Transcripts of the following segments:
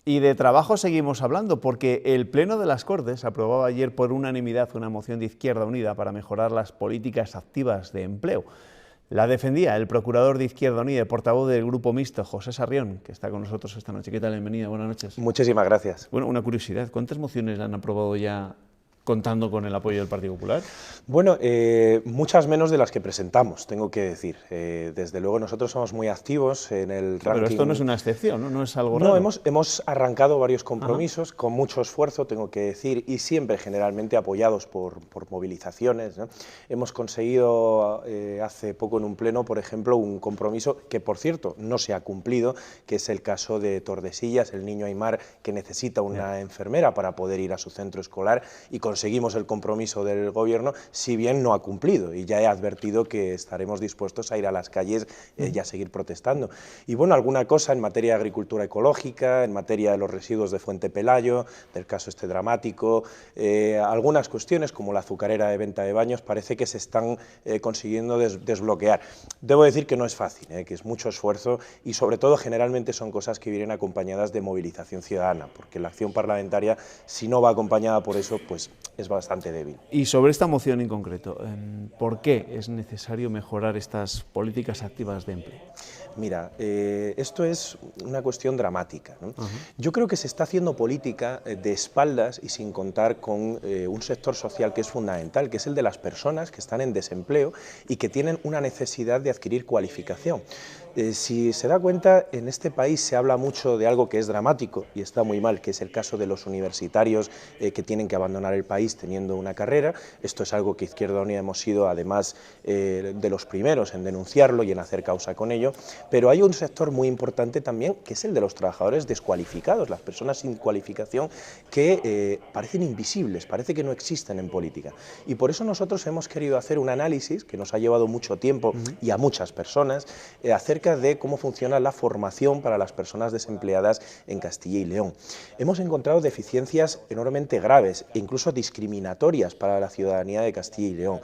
Y de trabajo seguimos hablando, porque el Pleno de las Cortes aprobaba ayer por unanimidad una moción de Izquierda Unida para mejorar las políticas activas de empleo. La defendía el procurador de Izquierda Unida y portavoz del Grupo Mixto, José Sarrión, que está con nosotros esta noche. ¿Qué tal? Bienvenida, buenas noches. Muchísimas gracias. Bueno, una curiosidad, ¿cuántas mociones han aprobado ya contando con el apoyo del Partido Popular? Bueno, muchas menos de las que presentamos, tengo que decir. Desde luego nosotros somos muy activos en el ranking. Pero esto no es una excepción, ¿no? No es algo No, raro. hemos arrancado varios compromisos con mucho esfuerzo, tengo que decir, y siempre generalmente apoyados por movilizaciones, ¿no? Hemos conseguido hace poco en un pleno, por ejemplo, un compromiso que, por cierto, no se ha cumplido, que es el caso de Tordesillas, el niño Aimar que necesita una enfermera para poder ir a su centro escolar, y conseguimos el compromiso del Gobierno, si bien no ha cumplido, y ya he advertido que estaremos dispuestos a ir a las calles y a seguir protestando. Y bueno, alguna cosa en materia de agricultura ecológica, en materia de los residuos de Fuente Pelayo, del caso este dramático, algunas cuestiones como la azucarera de Venta de Baños parece que se están consiguiendo desbloquear. Debo decir que no es fácil, que es mucho esfuerzo y sobre todo generalmente son cosas que vienen acompañadas de movilización ciudadana, porque la acción parlamentaria, si no va acompañada por eso, pues es bastante débil. Y sobre esta moción en concreto, ¿por qué es necesario mejorar estas políticas activas de empleo? Mira, esto es una cuestión dramática, ¿no? Yo creo que se está haciendo política de espaldas y sin contar con un sector social que es fundamental, que es el de las personas que están en desempleo y que tienen una necesidad de adquirir cualificación. Si se da cuenta, en este país se habla mucho de algo que es dramático y está muy mal, que es el caso de los universitarios que tienen que abandonar el país teniendo una carrera. Esto es algo que Izquierda Unida hemos sido, además, de los primeros en denunciarlo y en hacer causa con ello, pero hay un sector muy importante también, que es el de los trabajadores descualificados, las personas sin cualificación que parecen invisibles, parece que no existen en política. Y por eso nosotros hemos querido hacer un análisis, que nos ha llevado mucho tiempo y a muchas personas, acerca de cómo funciona la formación para las personas desempleadas en Castilla y León. Hemos encontrado deficiencias enormemente graves e incluso discriminatorias para la ciudadanía de Castilla y León.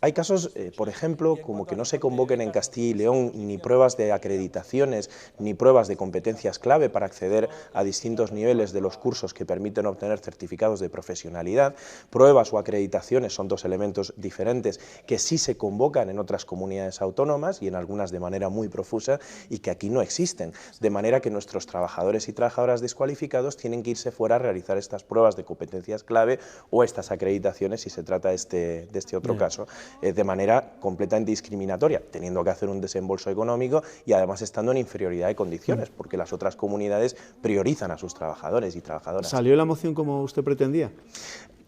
Hay casos, por ejemplo, como que no se convoquen en Castilla y León ni pruebas de acreditaciones ni pruebas de competencias clave para acceder a distintos niveles de los cursos que permiten obtener certificados de profesionalidad. Pruebas o acreditaciones son dos elementos diferentes que sí se convocan en otras comunidades autónomas y en algunas de manera muy profusa y que aquí no existen. De manera que nuestros trabajadores y trabajadoras descualificados tienen que irse fuera a realizar estas pruebas de competencias clave o estas acreditaciones si se trata de este otro caso, de manera completamente discriminatoria, teniendo que hacer un desembolso económico y además estando en inferioridad de condiciones, porque las otras comunidades priorizan a sus trabajadores y trabajadoras. ¿Salió la moción como usted pretendía?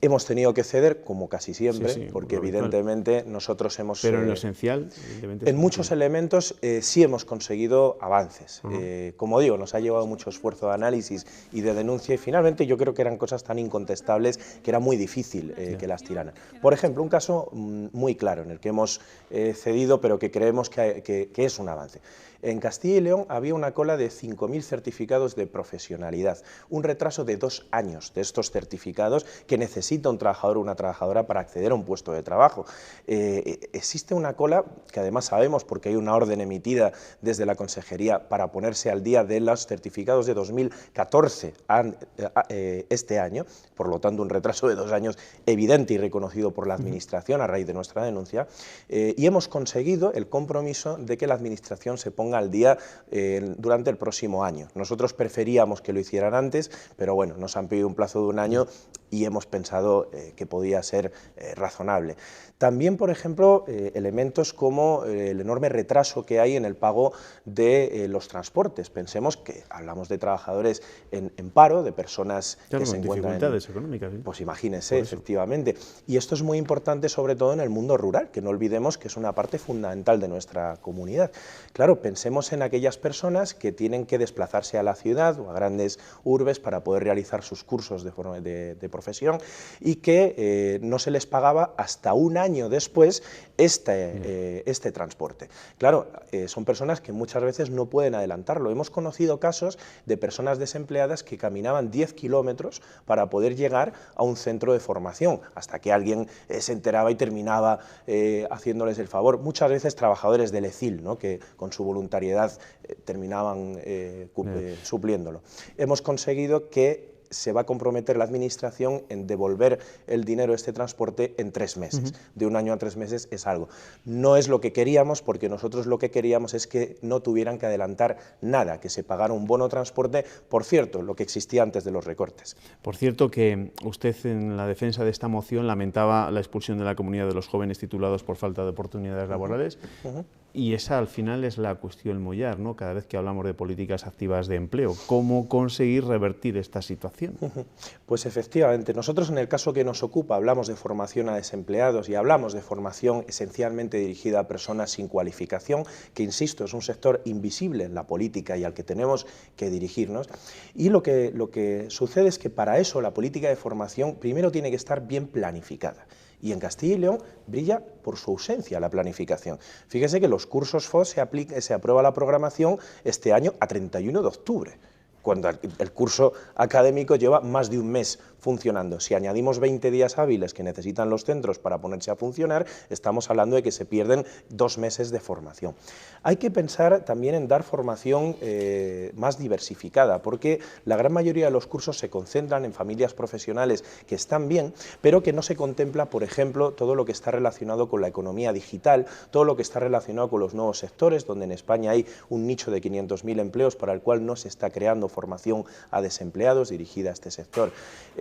Hemos tenido que ceder, como casi siempre, Sí, porque evidentemente nosotros hemos... Pero en lo esencial, en muchos elementos sí hemos conseguido avances. Como digo, nos ha llevado mucho esfuerzo de análisis y de denuncia y finalmente yo creo que eran cosas tan incontestables que era muy difícil que las tiraran. Por ejemplo, un caso muy claro en el que hemos cedido pero que creemos que es un avance. En Castilla y León había una cola de 5.000 certificados de profesionalidad, un retraso de 2 años de estos certificados que necesita un trabajador o una trabajadora para acceder a un puesto de trabajo. Existe una cola que además sabemos porque hay una orden emitida desde la Consejería para ponerse al día de los certificados de 2014 este año, por lo tanto un retraso de 2 años evidente y reconocido por la Administración a raíz de nuestra denuncia, y hemos conseguido el compromiso de que la Administración se ponga al día durante el próximo año. Nosotros preferíamos que lo hicieran antes, pero bueno, nos han pedido un plazo de 1 año y hemos pensado que podía ser razonable. También, por ejemplo, elementos como el enorme retraso que hay en el pago de los transportes. Pensemos que hablamos de trabajadores en paro, de personas claro, que se encuentran dificultades económicas. ¿Sí? Pues imagínese, efectivamente. Y esto es muy importante sobre todo en el mundo rural, que no olvidemos que es una parte fundamental de nuestra comunidad. Claro, pensemos en aquellas personas que tienen que desplazarse a la ciudad o a grandes urbes para poder realizar sus cursos de profesión y que no se les pagaba hasta un año después este transporte. Claro, son personas que muchas veces no pueden adelantarlo. Hemos conocido casos de personas desempleadas que caminaban 10 kilómetros para poder llegar a un centro de formación, hasta que alguien se enteraba y terminaba haciéndoles el favor. Muchas veces trabajadores del ECIL, ¿no?, que con su voluntariedad terminaban supliéndolo. Hemos conseguido que se va a comprometer la Administración en devolver el dinero de este transporte en 3 meses. De un año a 3 meses es algo. No es lo que queríamos, porque nosotros lo que queríamos es que no tuvieran que adelantar nada, que se pagara un bono transporte, por cierto, lo que existía antes de los recortes. Por cierto, que usted en la defensa de esta moción lamentaba la expulsión de la comunidad de los jóvenes titulados por falta de oportunidades laborales. Y esa al final es la cuestión mollar, ¿no?, cada vez que hablamos de políticas activas de empleo. ¿Cómo conseguir revertir esta situación? Pues efectivamente, nosotros en el caso que nos ocupa hablamos de formación a desempleados y hablamos de formación esencialmente dirigida a personas sin cualificación, que insisto, es un sector invisible en la política y al que tenemos que dirigirnos. Y lo que sucede es que para eso la política de formación primero tiene que estar bien planificada. Y en Castilla y León brilla por su ausencia la planificación. Fíjese que los cursos FOS se aprueba la programación este año a 31 de octubre, cuando el curso académico lleva más de un mes funcionando. Si añadimos 20 días hábiles que necesitan los centros para ponerse a funcionar, estamos hablando de que se pierden 2 meses de formación. Hay que pensar también en dar formación más diversificada, porque la gran mayoría de los cursos se concentran en familias profesionales que están bien, pero que no se contempla, por ejemplo, todo lo que está relacionado con la economía digital, todo lo que está relacionado con los nuevos sectores, donde en España hay un nicho de 500.000 empleos para el cual no se está creando formación a desempleados dirigida a este sector.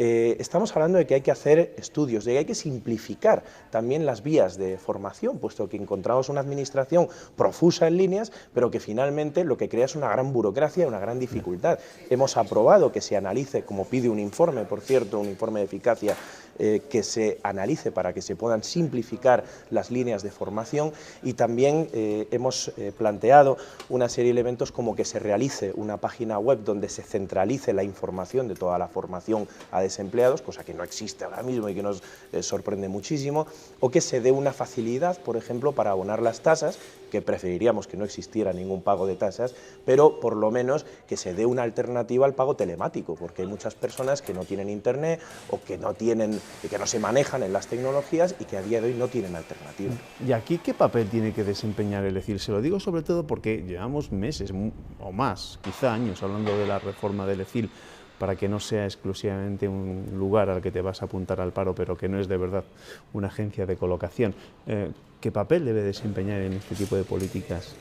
Estamos hablando de que hay que hacer estudios, de que hay que simplificar también las vías de formación, puesto que encontramos una administración profusa en líneas, pero que finalmente lo que crea es una gran burocracia, una gran dificultad. Hemos aprobado que se analice, como pide un informe, por cierto, un informe de eficacia, que se analice para que se puedan simplificar las líneas de formación, y también hemos planteado una serie de elementos como que se realice una página web donde se centralice la información de toda la formación a desempleados, cosa que no existe ahora mismo y que nos sorprende muchísimo, o que se dé una facilidad, por ejemplo, para abonar las tasas, que preferiríamos que no existiera ningún pago de tasas, pero por lo menos que se dé una alternativa al pago telemático, porque hay muchas personas que no tienen internet o que no se manejan en las tecnologías y que a día de hoy no tienen alternativa. ¿Y aquí qué papel tiene que desempeñar el ECIL? Se lo digo sobre todo porque llevamos meses o más, quizá años, hablando de la reforma del ECIL, para que no sea exclusivamente un lugar al que te vas a apuntar al paro, pero que no es de verdad una agencia de colocación. ¿Qué papel debe desempeñar en este tipo de políticas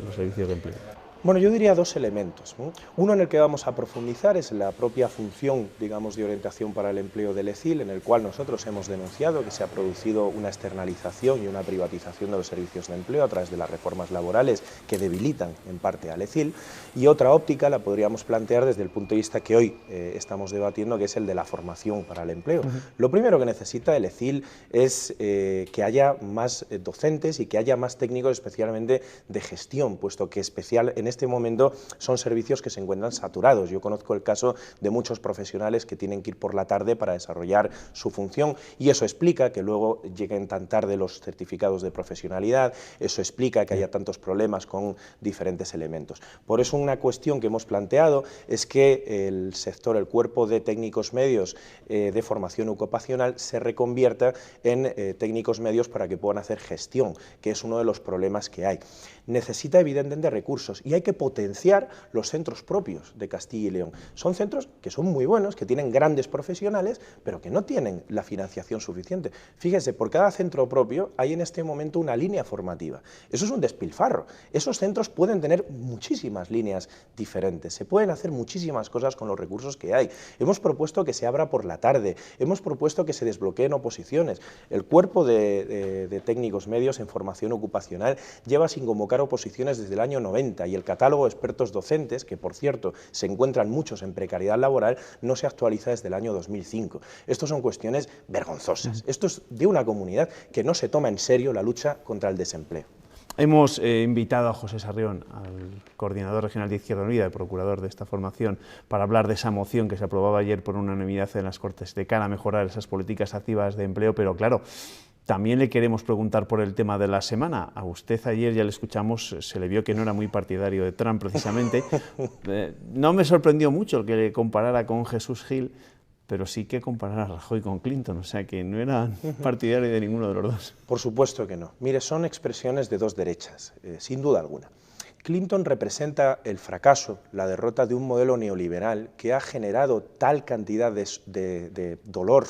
los servicios de empleo? Bueno, yo diría 2 elementos, ¿no? Uno en el que vamos a profundizar es la propia función, digamos, de orientación para el empleo del ECIL, en el cual nosotros hemos denunciado que se ha producido una externalización y una privatización de los servicios de empleo a través de las reformas laborales que debilitan en parte al ECIL, y otra óptica la podríamos plantear desde el punto de vista que hoy estamos debatiendo, que es el de la formación para el empleo. Lo primero que necesita el ECIL es que haya más docentes y que haya más técnicos, especialmente de gestión, puesto que en este momento son servicios que se encuentran saturados. Yo conozco el caso de muchos profesionales que tienen que ir por la tarde para desarrollar su función, y eso explica que luego lleguen tan tarde los certificados de profesionalidad, eso explica que haya tantos problemas con diferentes elementos. Por eso una cuestión que hemos planteado es que el sector, el cuerpo de técnicos medios de formación ocupacional se reconvierta en técnicos medios para que puedan hacer gestión, que es uno de los problemas que hay. Necesita evidentemente recursos, y hay que potenciar los centros propios de Castilla y León. Son centros que son muy buenos, que tienen grandes profesionales, pero que no tienen la financiación suficiente. Fíjese, por cada centro propio hay en este momento una línea formativa. Eso es un despilfarro. Esos centros pueden tener muchísimas líneas diferentes, se pueden hacer muchísimas cosas con los recursos que hay. Hemos propuesto que se abra por la tarde, hemos propuesto que se desbloqueen oposiciones. El cuerpo de técnicos medios en formación ocupacional lleva sin convocar oposiciones desde el año 90, y el catálogo de expertos docentes, que por cierto se encuentran muchos en precariedad laboral, no se actualiza desde el año 2005. Estas son cuestiones vergonzosas. Esto es de una comunidad que no se toma en serio la lucha contra el desempleo. Hemos invitado a José Sarrión, al coordinador regional de Izquierda Unida, el procurador de esta formación, para hablar de esa moción que se aprobaba ayer por unanimidad en las Cortes de cara a mejorar esas políticas activas de empleo, pero claro, también le queremos preguntar por el tema de la semana. A usted ayer, ya le escuchamos, se le vio que no era muy partidario de Trump precisamente. No me sorprendió mucho el que le comparara con Jesús Gil, pero sí que comparar a Rajoy con Clinton, o sea que no era partidario de ninguno de los dos. Por supuesto que no. Mire, son expresiones de dos derechas, sin duda alguna. Clinton representa el fracaso, la derrota de un modelo neoliberal que ha generado tal cantidad de dolor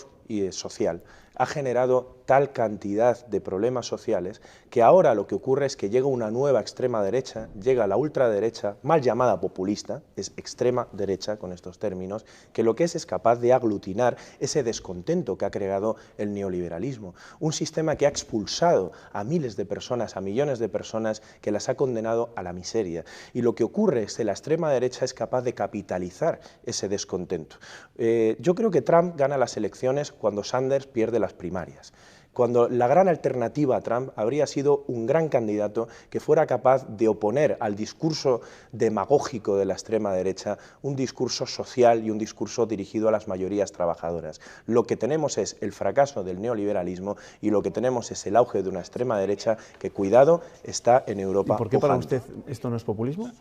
social, ha generado tal cantidad de problemas sociales, que ahora lo que ocurre es que llega una nueva extrema derecha, llega la ultraderecha, mal llamada populista, es extrema derecha con estos términos, que lo que es capaz de aglutinar ese descontento que ha creado el neoliberalismo. Un sistema que ha expulsado a miles de personas, a millones de personas, que las ha condenado a la miseria. Y lo que ocurre es que la extrema derecha es capaz de capitalizar ese descontento. Yo creo que Trump gana las elecciones cuando Sanders pierde las primarias, cuando la gran alternativa a Trump habría sido un gran candidato que fuera capaz de oponer al discurso demagógico de la extrema derecha un discurso social y un discurso dirigido a las mayorías trabajadoras. Lo que tenemos es el fracaso del neoliberalismo y lo que tenemos es el auge de una extrema derecha que, cuidado, está en Europa. ¿Y por qué para usted esto no es populismo?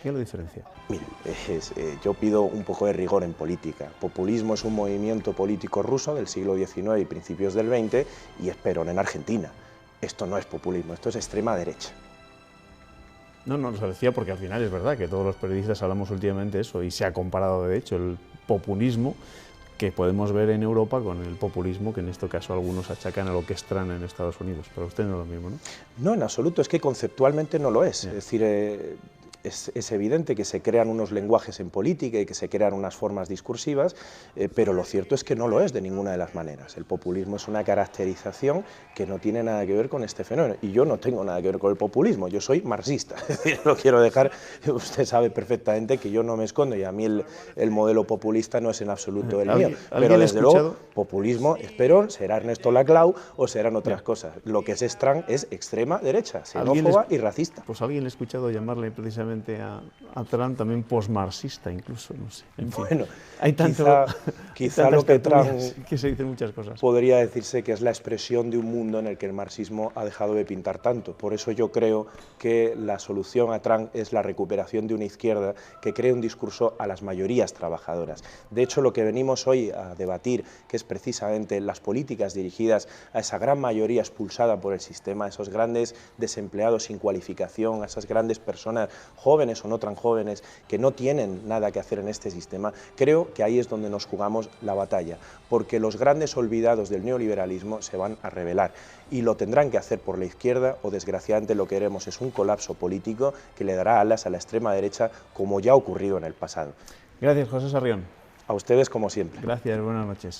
¿Qué lo diferencia? Mire, yo pido un poco de rigor en política. Populismo es un movimiento político ruso del siglo XIX y principios del XX, y es Perón en Argentina. Esto no es populismo, esto es extrema derecha. No, no, lo decía porque al final es verdad que todos los periodistas hablamos últimamente de eso, y se ha comparado de hecho el populismo que podemos ver en Europa con el populismo que en este caso algunos achacan a lo que es Trump en Estados Unidos. Pero usted no es lo mismo, ¿no? No, en absoluto, es que conceptualmente no lo es. Yeah. Es decir, es evidente que se crean unos lenguajes en política y que se crean unas formas discursivas, pero lo cierto es que no lo es de ninguna de las maneras. El populismo es una caracterización que no tiene nada que ver con este fenómeno, y yo no tengo nada que ver con el populismo, yo soy marxista, es decir, lo quiero dejar, usted sabe perfectamente que yo no me escondo, y a mí el modelo populista no es en absoluto el mío, pero desde luego populismo es Perón, será Ernesto Laclau o serán otras cosas. Lo que es Trump es extrema derecha, xenófoba y racista. Pues alguien le he escuchado llamarle precisamente a Trump también posmarxista, incluso, no sé. En fin, bueno, hay tanto, quizá lo que Trump que se dicen muchas cosas. Podría decirse que es la expresión de un mundo en el que el marxismo ha dejado de pintar tanto. Por eso yo creo que la solución a Trump es la recuperación de una izquierda que cree un discurso a las mayorías trabajadoras. De hecho, lo que venimos hoy a debatir, que es precisamente las políticas dirigidas a esa gran mayoría expulsada por el sistema, a esos grandes desempleados sin cualificación, a esas grandes personas jóvenes o no tan jóvenes que no tienen nada que hacer en este sistema, creo que ahí es donde nos jugamos la batalla, porque los grandes olvidados del neoliberalismo se van a rebelar y lo tendrán que hacer por la izquierda, o desgraciadamente lo que queremos es un colapso político que le dará alas a la extrema derecha, como ya ha ocurrido en el pasado. Gracias, José Sarrión. A ustedes, como siempre. Gracias, buenas noches.